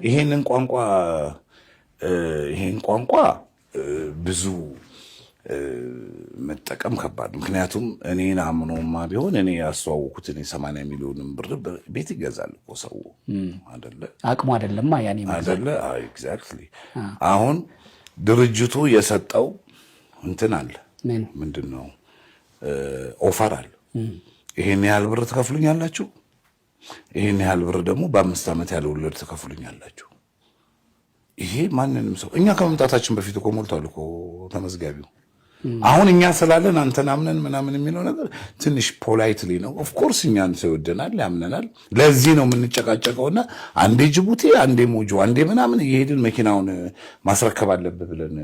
ይሄን ቋንቋ ብዙ መጠቀም ከባድ። ምክንያቱም እኔን አምኖማ ቢሆን እኔ ያስተዋወኩት እኔ 80 ሚሊዮን ብር ቤት ይገዛል እኮ ሰው አይደለ? አቅሙ አይደለም ያኔ አይደለ? ኤግዛክትሊ። አሁን ድርጅቱ የሰጠው እንትን አለ ምንድነው ኦፈር አለ። ይሄን ያህል ብር ትከፍሉኛላችሁ፣ ይሄን ያህል ብር ደግሞ በ5 ዓመት ያለ ወለድ ትከፍሉኛላችሁ። ይሄ ማንንም ሰው እኛ ከመምጣታችን በፊት እኮ ሞልቷል እኮ ተመዝጋቢው። አሁን እኛ ስላለን አንተን አምነን ምናምን የሚለው ነገር ትንሽ ፖላይትሊ ነው። ኦፍ ኮርስ እኛን ሰው ይወደናል፣ ያምነናል። ለዚህ ነው የምንጨቃጨቀውና አንዴ ጅቡቲ፣ አንዴ ሞጆ፣ አንዴ ምናምን እየሄድን መኪናውን ማስረከብ አለብህ ብለን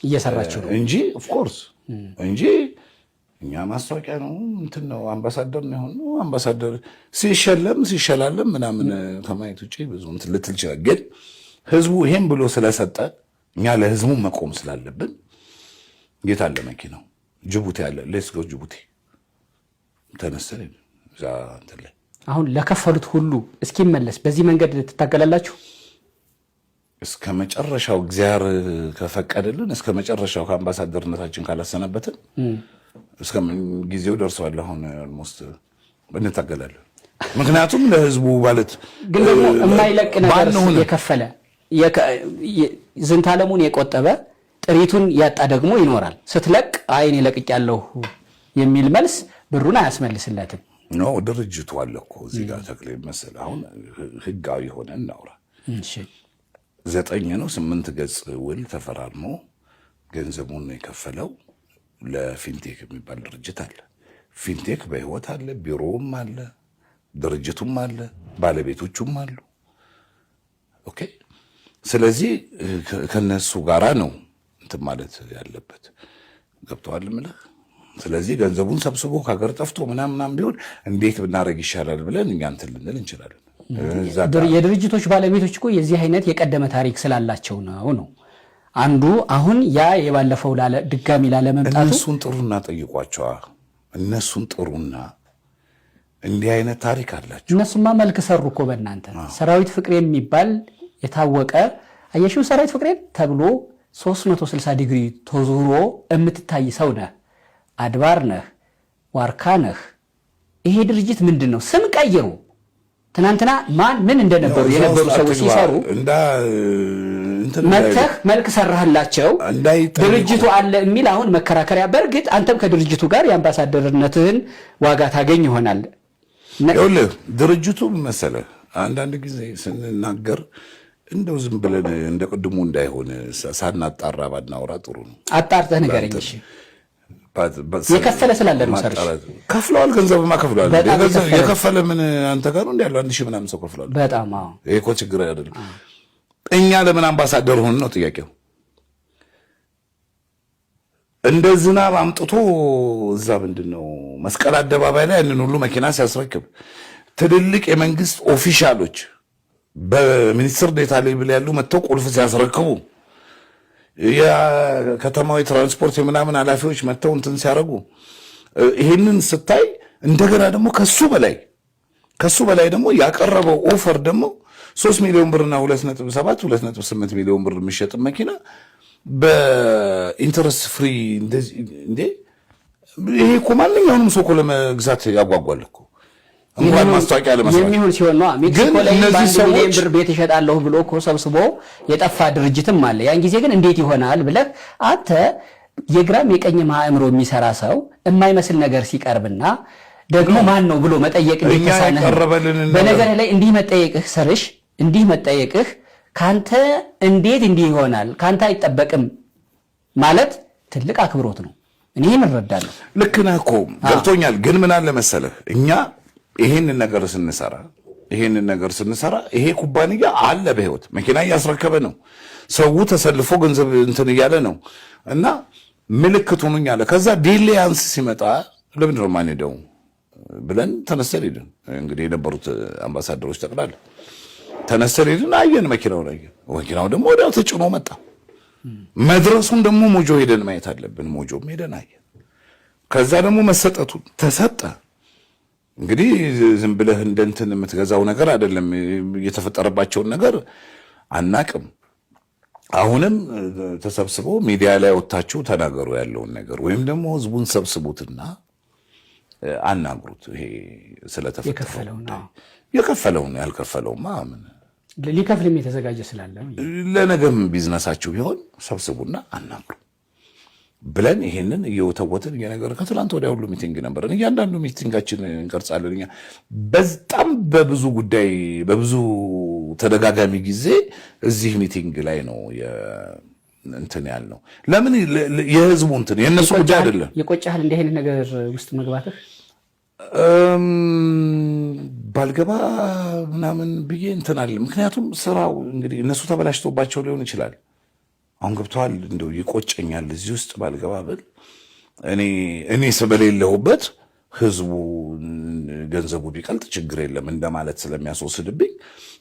እየሰራችሁ ነው እንጂ ኦፍ ኮርስ እንጂ እኛ ማስታወቂያ ነው እንትን ነው አምባሳደር ነው የሆነው። አምባሳደር ሲሸላለም ምናምን ከማየት ውጪ ብዙ እንትን ልትል ይችላል። ግን ህዝቡ ይሄን ብሎ ስለሰጠ እኛ ለህዝቡ መቆም ስላለብን የት አለ መኪናው? ጅቡቲ አለ። ሌትስ ጎ ጅቡቲ ተነስተን እዛ እንትን ላይ አሁን ለከፈሉት ሁሉ እስኪመለስ በዚህ መንገድ ትታገላላችሁ እስከ መጨረሻው። እግዚአብሔር ከፈቀደልን እስከ መጨረሻው ከአምባሳደርነታችን ካላሰናበትን እስከ ጊዜው ደርሷል። አሁን ኦልሞስት እንታገላለን። ምክንያቱም ለህዝቡ ማለት ግን ደግሞ የማይለቅ ነገር የከፈለ ዝንታለሙን የቆጠበ ጥሪቱን ያጣ ደግሞ ይኖራል። ስትለቅ አይኔ ለቅቅ ያለው የሚል መልስ ብሩን አያስመልስለትም። ኖ ድርጅቱ አለ እኮ እዚህ ጋር ተክሌ መሰለ። አሁን ህጋዊ ሆነ እናውራ። እሺ 8 ገጽ ውል ተፈራርሞ ገንዘቡን ነው የከፈለው ለፊንቴክ የሚባል ድርጅት አለ። ፊንቴክ በህይወት አለ፣ ቢሮውም አለ፣ ድርጅቱም አለ፣ ባለቤቶቹም አሉ። ኦኬ። ስለዚህ ከነሱ ጋራ ነው እንትን ማለት ያለበት። ገብተዋል ምልህ። ስለዚህ ገንዘቡን ሰብስቦ ከሀገር ጠፍቶ ምናምን ቢሆን እንዴት ብናደርግ ይሻላል ብለን እኛ እንትን ልንል እንችላለን። የድርጅቶች ባለቤቶች እኮ የዚህ አይነት የቀደመ ታሪክ ስላላቸው ነው አንዱ አሁን ያ የባለፈው ድጋሚ ላለመምጣቱ እነሱን ጥሩና ጠይቋቸው። እነሱን ጥሩና እንዲህ አይነት ታሪክ አላቸው። እነሱማ መልክ ሰሩ እኮ በእናንተ ሰራዊት ፍቅሬ የሚባል የታወቀ አየሽው ሰራዊት ፍቅሬ ተብሎ 360 ዲግሪ ተዞሮ የምትታይ ሰው ነህ። አድባር ነህ፣ ዋርካ ነህ። ይሄ ድርጅት ምንድነው ስም ቀይሩ። ትናንትና ማን ምን እንደነበሩ የነበሩ ሰዎች ሲሰሩ መተህ መልክ ሰራህላቸው ድርጅቱ አለ የሚል አሁን መከራከሪያ። በእርግጥ አንተም ከድርጅቱ ጋር የአምባሳደርነትህን ዋጋ ታገኝ ይሆናል። ይኸውልህ ድርጅቱ መሰለህ አንዳንድ ጊዜ ስንናገር እንደው ዝም ብለን እንደ ቅድሙ እንዳይሆን ሳናጣራ ባናወራ ጥሩ ነው። አጣርተህ ንገረኝ። እሺ የከፈለ ስላለ ነው ሰርሽ ከፍለዋል። ገንዘብማ ከፍለዋል። የከፈለ ምን አንተ ጋር ነው እንዳለው 1000 ምናምን ሰው ከፍለዋል። በጣም አዎ። ይሄ እኮ ችግር አይደለም። እኛ ለምን አምባሳደር ሆን ነው ጥያቄው። እንደ ዝናብ አምጥቶ እዛ ምንድነው መስቀል አደባባይ ላይ ያንን ሁሉ መኪና ሲያስረክብ ትልልቅ የመንግስት ኦፊሻሎች በሚኒስትር ዴታ ሌቭል ያሉ መጥተው ቁልፍ ሲያስረክቡ የከተማው ትራንስፖርት የምናምን ኃላፊዎች መጥተው እንትን ሲያደርጉ ይሄንን ስታይ እንደገና ደግሞ ከሱ በላይ ደግሞ ያቀረበው ኦፈር ደግሞ 3 ሚሊዮን ብርና 2.7 2.8 ሚሊዮን ብር የሚሸጥ መኪና በኢንተረስት ፍሪ እንደዚህ እንዴ! ይሄ እኮ ማንኛውንም ሰው እኮ ለመግዛት ያጓጓል እኮ እንኳን ማስታወቂያ ለመስራት የሚሆን ሲሆን ነው። ሜክሲኮ ላይ ሚሊዮን ብር ቤት ይሸጣለሁ ብሎ እኮ ሰብስቦ የጠፋ ድርጅትም አለ። ያን ጊዜ ግን እንዴት ይሆናል ብለህ አንተ የግራም የቀኝ ማእምሮ የሚሰራ ሰው የማይመስል ነገር ሲቀርብና ደግሞ ማን ነው ብሎ መጠየቅ እንዲተሳነህ በነገር ላይ እንዲህ መጠየቅህ ሰርሽ እንዲህ መጠየቅህ ካንተ እንዴት እንዲህ ይሆናል ካንተ አይጠበቅም ማለት ትልቅ አክብሮት ነው። እኔን እረዳለሁ። ልክ ነህ እኮ ገብቶኛል። ግን ምን አለ መሰለህ እኛ ይሄንን ነገር ስንሰራ ይሄ ኩባንያ አለ በህይወት መኪና እያስረከበ ነው። ሰው ተሰልፎ ገንዘብ እንትን እያለ ነው እና ምልክት ሆኖኝ አለ። ከዛ ዲሌያንስ ሲመጣ ለምንድን ነው የማንሄደው ብለን ተነስተን ሄድን። እንግዲህ የነበሩት አምባሳደሮች ጠቅላላ ተነስተን ሄድን። አየን መኪናው ደግሞ ወዲያው ተጭኖ መጣ። መድረሱን ደግሞ ሞጆ ሄደን ማየት አለብን። ሞጆም ሄደን አየን። ከዛ ደግሞ መሰጠቱ ተሰጠ። እንግዲህ ዝም ብለህ እንደንትን የምትገዛው ነገር አይደለም። የተፈጠረባቸውን ነገር አናቅም። አሁንም ተሰብስበው ሚዲያ ላይ ወጣችሁ ተናገሩ ያለውን ነገር ወይም ደግሞ ህዝቡን ሰብስቡትና አናግሩት። ይሄ የከፈለውን ያልከፈለውማ ምን ሊከፍልም የተዘጋጀ ስላለ ለነገም ቢዝነሳችሁ ቢሆን ሰብስቡና አናግሩ ብለን ይሄንን እየወተወትን የነገር ከትላንት ወዲያ ሁሉ ሚቲንግ ነበረን። እያንዳንዱ ሚቲንጋችን እንቀርጻለን። እኛ በጣም በብዙ ጉዳይ በብዙ ተደጋጋሚ ጊዜ እዚህ ሚቲንግ ላይ ነው እንትን ያልነው። ለምን የህዝቡ እንትን የነሱ ጉዳይ አይደለም። የቆጫህል እንዲህ አይነት ነገር ውስጥ መግባትህ ባልገባ ምናምን ብዬ እንትን አለ። ምክንያቱም ስራው እንግዲህ እነሱ ተበላሽቶባቸው ሊሆን ይችላል። አሁን ገብተዋል። እንደው ይቆጨኛል እዚህ ውስጥ ባልገባ ብል እኔ ስለሌለሁበት ህዝቡ ገንዘቡ ቢቀልጥ ችግር የለም እንደማለት ስለሚያስወስድብኝ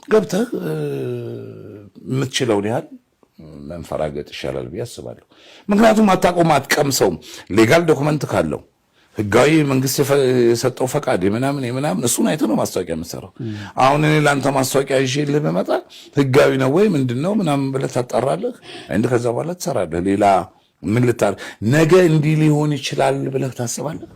ገብተህ የምትችለውን ያህል መንፈራገጥ ይሻላል ብዬ አስባለሁ። ምክንያቱም አታውቀውም፣ አትቀምሰውም። ሌጋል ዶክመንት ካለው ህጋዊ መንግስት የሰጠው ፈቃድ የምናምን እሱን አይተህ ነው ማስታወቂያ የምትሰራው። አሁን እኔ ለአንተ ማስታወቂያ ይዤልህ ብመጣ ህጋዊ ነው ወይ ምንድነው ምናምን ብለህ ታጣራለህ። ከዛ በኋላ ትሰራለህ። ሌላ ምን ነገ እንዲህ ሊሆን ይችላል ብለህ ታስባለህ?